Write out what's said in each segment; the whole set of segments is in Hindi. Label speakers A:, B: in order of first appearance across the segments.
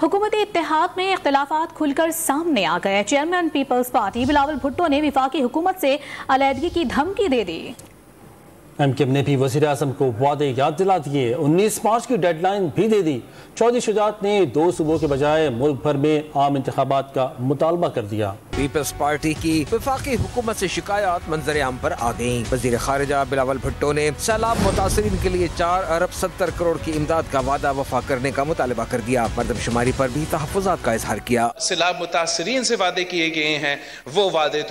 A: हुकूमती इत्तेहाद में इख्तिलाफात खुलकर सामने आ गए। Chairman Peoples Party Bilawal Bhutto ने वफाकी हुकूमत से अलहदगी की धमकी दे दी।
B: एमकेएम ने भी वज़ीर आज़म को वादे याद दिला दिए। 19 मार्च की डेडलाइन भी दे दी। चौधरी शुजात ने 2 सूबों के बजाय मुल्क भर में आम इंतखाबात का मुतालबा कर दिया।
C: पीपल्स पार्टी की वफाकी हुकूमत से शिकायत मंजर आम पर आ गयी। वज़ीर खारिजा बिलावल भुट्टो ने सैलाब मुतासरीन के लिए 4 अरब 70 करोड़ की इमदाद का वादा वफा करने का मुतालबा कर दिया। मरदमशुमारी पर भी तहफ़्फ़ुज़ात का इजहार किया।
D: सैलाब मुतासरीन से वादे किए गए हैं, वो वादे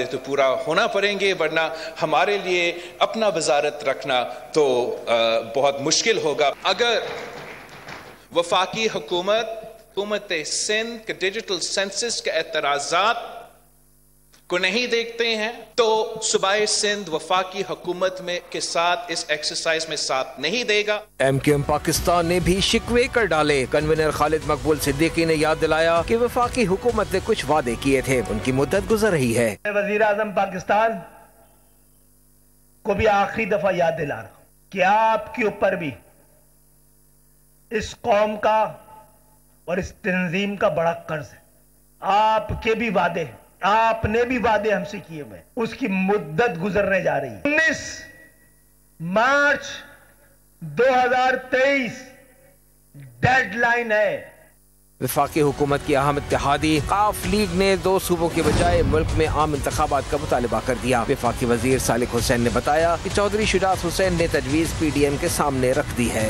D: तो पूरा होना पड़ेंगे, वरना हमारे लिए अपना वजारत रखना तो बहुत मुश्किल होगा। अगर वफाकी हुकूमत सिंध के डिजिटल सेंसस के एतराज़ात को नहीं देखते हैं तो सूबाए सिंध वफाकी हुकूमत में के साथ इस एक्सरसाइज में साथ नहीं देगा।
C: एमकेएम पाकिस्तान ने भी शिकवे कर डाले। कन्वीनर खालिद मकबूल सिद्दीकी ने याद दिलाया कि वफाकी हुकूमत ने कुछ वादे किए थे, उनकी मुद्दत गुजर रही है।
E: वजीर आजम पाकिस्तान को भी आखिरी दफा याद दिला रहा कि आपके ऊपर भी इस कौम का और इस तंजीम का बड़ा कर्ज है। आपके भी वादे, आपने भी वादे हमसे किए हुए, उसकी मुद्दत गुजरने जा रही है। 19 मार्च 2023 डेडलाइन है।
C: वफाकी हुकूमत की अहम इत्तेहादी काफ लीग ने 2 सूबों के बजाय मुल्क में आम इंतखाबात का मुतालबा कर दिया। वफाकी वजीर सालिक हुसैन ने बताया कि चौधरी शुजात हुसैन ने तजवीज़ PDM के सामने रख दी है।